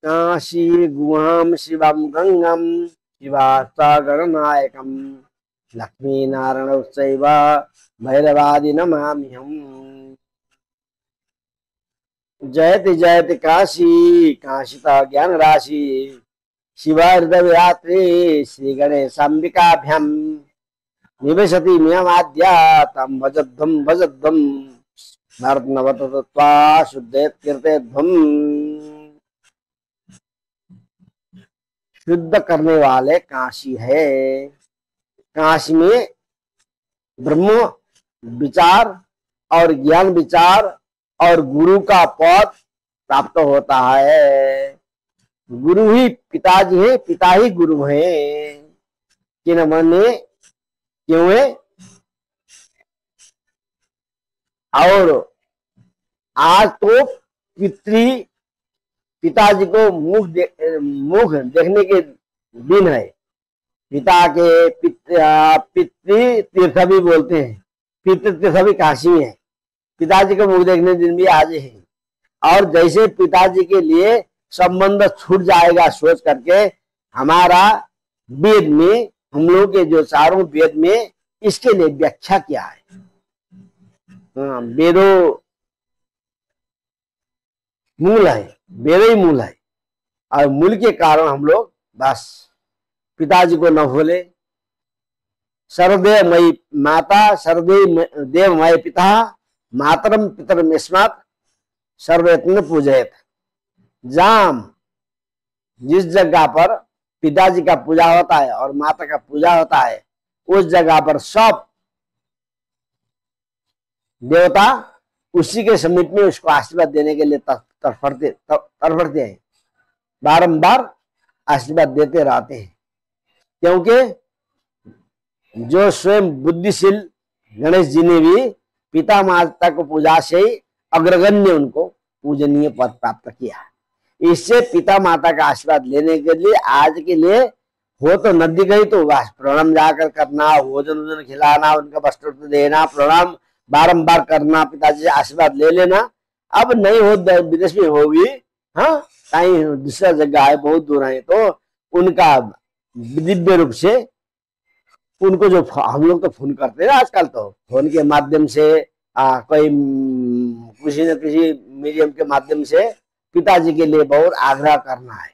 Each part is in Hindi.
काशी गुहां शिवम गंगम शिवासागरनायकम लक्ष्मी नारायण उत्सव भैरवादि नमाम्यहम्। जयति जयति काशी काशिता ज्ञान राशि शिवार्धविरात्रि श्री गणेशाम्बिकाभ्याम निवसति नियमाद्या तम भजध्वम नवतत्वा शुद्धे कीर्तेध्वम। शुद्ध करने वाले काशी है। काशी में ब्रह्म विचार और ज्ञान विचार और गुरु का पद प्राप्त होता है। गुरु ही पिताजी है, पिता ही गुरु है। क्यों है? और आज तो पिताजी को मुख देखने के दिन है। पिता के पितृ तीर्थ भी बोलते हैं। पितृ तीर्थ भी काशी में है। पिताजी को मुख देखने दिन भी आज है। और जैसे पिताजी के लिए संबंध छूट जाएगा सोच करके हमारा वेद में, हम लोग के जो चारों वेद में इसके लिए व्याख्या किया है। वेदों मूल है, वेद ही मूल है। और मूल के कारण हम लोग बस पिताजी को न भूले। सर्वदेव मयि माता सर्वदेव मय पिता मातरम पितरम यस्मात् सर्वयत्न पूजयत। जाम जिस जगह पर पिताजी का पूजा होता है और माता का पूजा होता है उस जगह पर सब देवता उसी के समीप में उसको आशीर्वाद देने के लिए तत्परते हैं। बारंबार आशीर्वाद देते रहते हैं। क्योंकि जो स्वयं बुद्धिशील गणेश जी ने भी पिता माता को पूजा से ही अग्रगण्य उनको पूजनीय पद प्राप्त किया। इससे पिता माता का आशीर्वाद लेने के लिए आज के लिए हो तो नदी गई तो बस प्रणाम जाकर करना, भोजन खिलाना, उनका वस्त्र देना, प्रणाम बारंबार करना, पिताजी से आशीर्वाद ले लेना। अब नहीं हो, विदेश में होगी, हाँ कहीं दूसरा जगह है, बहुत दूर है, तो उनका दिव्य रूप से उनको जो हम लोग तो फोन करते हैं ना आजकल, तो फोन के माध्यम से कोई किसी न किसी मीडियम के माध्यम से पिताजी के लिए बहुत आग्रह करना है।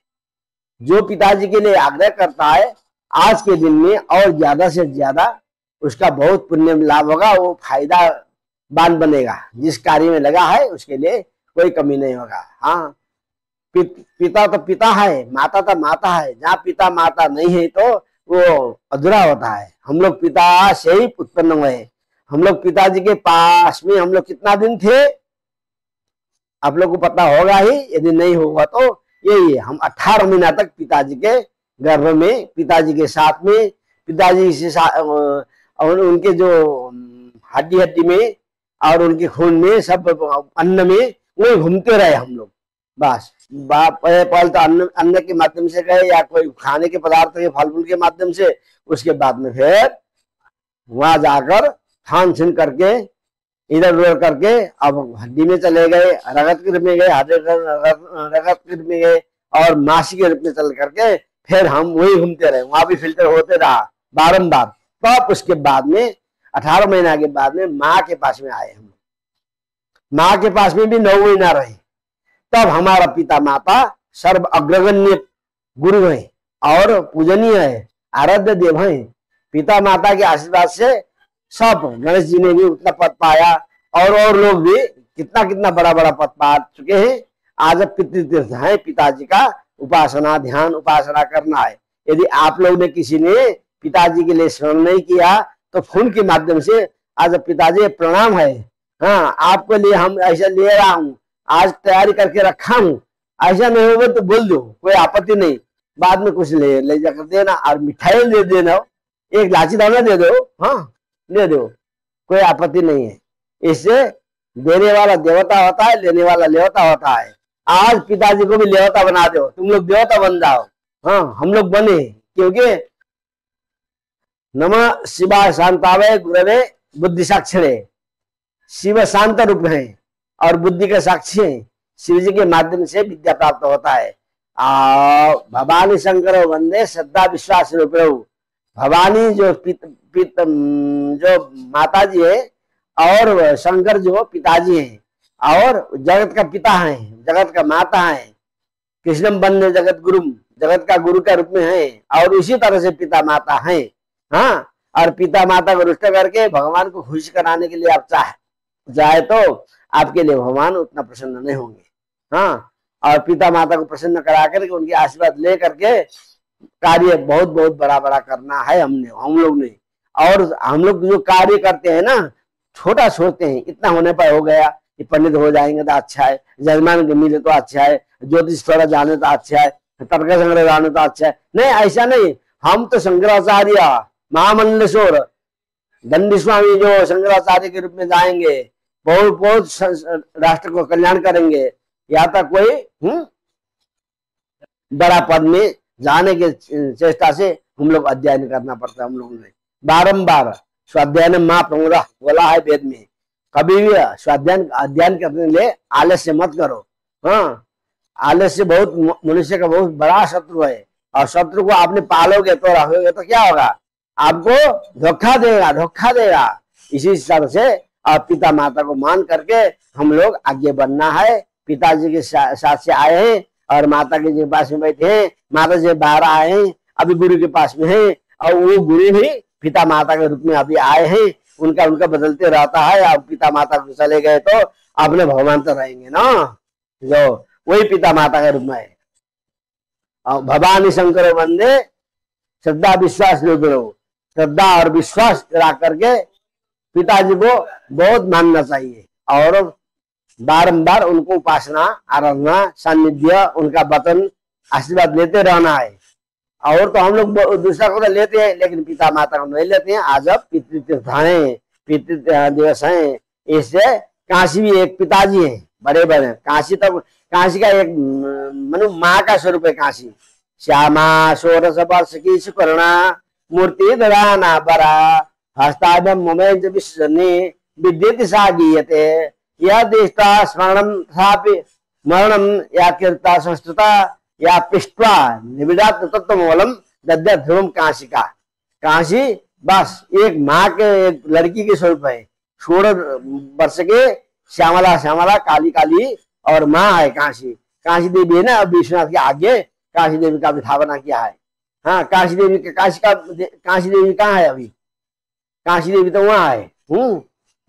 जो पिताजी के लिए आग्रह करता है आज के दिन में और ज्यादा से ज्यादा उसका बहुत पुण्य लाभ होगा, वो फायदा बान बनेगा। जिस कार्य में लगा है उसके लिए कोई कमी नहीं होगा। हाँ, पिता तो पिता है, माता तो माता है। जहाँ पिता माता नहीं है तो वो अधूरा होता है। हम लोग पिता से ही उत्पन्न हुए। हम लोग पिताजी के पास में हम लोग कितना दिन थे आप लोग को पता होगा ही, यदि नहीं होगा तो यही है। हम 18 महीना तक पिताजी के गर्भ में, पिताजी के साथ में, पिताजी से और उनके जो हड्डी में और उनके खून में, सब अन्न में वही घूमते रहे हम लोग। बस पहले तो अन्न के माध्यम से गए या कोई खाने के पदार्थ के फल फूल के माध्यम से, उसके बाद में फिर वहां जाकर खान छीन करके इधर उधर करके अब हड्डी में चले गए, रगत के रूप में गए, रगत के रूप में गए और मासी के रूप में चल करके फिर हम वही घूमते रहे। वहां भी फिल्टर होते रहा बारंबार। तब उसके बाद में 18 महीना के बाद में माँ के पास में आए हम। माँ के पास में भी 9 महीना रहे। तब हमारा पिता माता सर्व अग्रगण्य गुरु है और पूजनीय है, आराध्य देव है। पिता माता के आशीर्वाद से सब गणेश जी ने भी उतना पद पाया और लोग भी कितना कितना बड़ा बड़ा पद पा चुके हैं। आज पितृतीर्थ है, पिताजी का उपासना, ध्यान उपासना करना है। यदि आप लोग ने किसी ने पिताजी के लिए स्मरण नहीं किया तो फोन के माध्यम से आज पिताजी प्रणाम है, हाँ आपके लिए हम ऐसा ले रहा हूँ, आज तैयारी करके रखा हूँ, ऐसा नहीं होगा तो बोल दो, कोई आपत्ति नहीं। बाद में कुछ ले जाकर देना और मिठाई दे देना, एक लाची दाना दे दो, हाँ ले दो, कोई आपत्ति नहीं है। इससे देने वाला देवता होता है, लेने वाला लेवता होता है। आज पिताजी को भी लेवता बना दो, तुम लोग देवता बन जाओ। हाँ हम लोग बने, क्योंकि नमः शिवाय शांतावय गुरवे बुद्धि साक्षरे। शिव शांत रूप है और बुद्धि के साक्षी है। शिव जी के माध्यम से विद्या प्राप्त होता है भवानी शंकर वंदे श्रद्धा विश्वास रूपेण। भवानी जो जो माता जी है और शंकर जो पिताजी हैं और जगत का पिता है, जगत का माता है। कृष्णम बंदे जगत गुरु, जगत का गुरु के रूप में है और उसी तरह से पिता माता है। हाँ, और पिता माता को रुष्ट करके भगवान को खुश कराने के लिए आप चाहे तो आपके लिए भगवान उतना प्रसन्न नहीं होंगे। हाँ, और पिता माता को प्रसन्न करा करके उनके आशीर्वाद ले करके कार्य बहुत बहुत बड़ा बड़ा करना है हम लोग ने। और हम लोग जो कार्य करते हैं ना, छोटा सोचते हैं, इतना होने पर हो गया, कि पंडित हो जाएंगे तो अच्छा है, जजमान को मिले तो अच्छा है, ज्योतिष थोड़ा जाने तो अच्छा है, तर्क संग्रह जाने तो अच्छा है। नहीं, ऐसा नहीं। हम तो शंकराचार्य महामंडलेश्वर दंडी स्वामी जो शंकराचार्य के रूप में जाएंगे, बहुत बहुत राष्ट्र को कल्याण करेंगे। या तक कोई बड़ा पद में जाने के चेष्टा से हम लोग अध्ययन करना पड़ता है। हम लोगों ने बारंबार स्वाध्याय माँ प्रमुदा बोला है वेद में, कभी भी अध्ययन करने के लिए आलस्य मत करो। हाँ, आलस्य बहुत मनुष्य का बहुत बड़ा शत्रु है, और शत्रु को आपने पालोगे तो रहोगे तो क्या होगा, आपको धोखा देगा। इसी तरह से आप पिता माता को मान करके हम लोग आगे बढ़ना है। पिताजी के साथ से आए हैं और माता के जी पास में बैठे हैं, माता जी बाहर आए हैं, अभी गुरु के पास में है, और वो गुरु भी पिता माता के रूप में अभी आए हैं। उनका बदलते रहता है। अब पिता माता को चले गए तो अपने भगवान तो रहेंगे ना, जो वही पिता माता के रूप में है। और भवानी शंकर वंदे श्रद्धा विश्वास रूपेण। श्रद्धा और विश्वास करा करके पिताजी को बहुत मानना चाहिए और बारंबार उनको उपासना, आराधना, सानिध्य, उनका वचन, आशीर्वाद लेते रहना है। और तो हम लोग दूसरा को तो लेते हैं, लेकिन पिता माता को नहीं लेते हैं। आज अब पितृतीर्थ है, पितृ दिवस है, इससे काशी भी एक पिताजी है, बड़े बड़े। काशी तो काशी का एक मनु माँ का स्वरूप है काशी। श्यामा 16 वर्ष की सुकर्णा मूर्ति ददाना बरा हस्ताभ्यम मुमेज विश्वनी विद्युत सा गीयते या दृष्टा स्मरणम सापि मरणम या कीर्ता संस्कृता या पिष्टवा निविदात तत्वमूलम दद्या ध्रुवम काशी का। काशी बस एक माँ के, एक लड़की के स्वरूप है। 16 वर्ष के श्यामला श्यामला काली काली और माँ है काशी। काशी देवी है ना, अब विश्वनाथ के आगे काशी देवी का भी स्थापना किया है। हाँ, काशी देवी काशी देवी कहाँ है अभी? काशी देवी तो वहां है,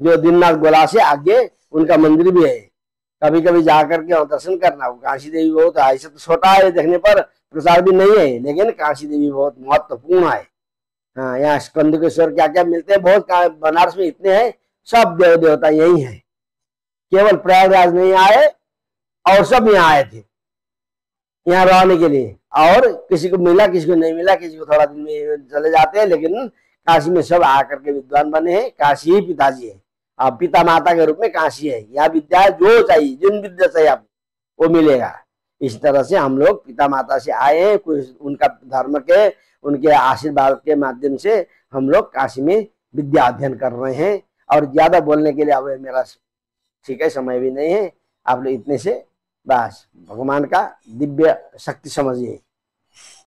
जो दीननाथ गोला से आगे उनका मंदिर भी है। कभी कभी जाकर के दर्शन करना। काशी देवी बहुत ऐसे तो छोटा है, देखने पर प्रसाद भी नहीं है, लेकिन काशी देवी बहुत महत्वपूर्ण है। हाँ, यहाँ स्कंदकेश्वर क्या क्या मिलते हैं, बहुत बनारस में इतने हैं, सब देव देवता यही है। केवल प्रयागराज नहीं आए और सब यहाँ आए थे यहाँ रहने के लिए। और किसी को मिला, किसी को नहीं मिला, किसी को थोड़ा दिन में चले जाते हैं, लेकिन काशी में सब आकर के विद्वान बने हैं। काशी ही पिताजी है, आप पिता माता के रूप में काशी है। यहाँ विद्या जो चाहिए, जिन विद्या चाहिए आपको वो मिलेगा। इस तरह से हम लोग पिता माता से आए हैं, कुछ उनका धर्म के, उनके आशीर्वाद के माध्यम से हम लोग काशी में विद्या अध्ययन कर रहे हैं। और ज्यादा बोलने के लिए अब मेरा ठीक है समय भी नहीं है। आप लोग इतने से बस भगवान का दिव्य शक्ति समझिए।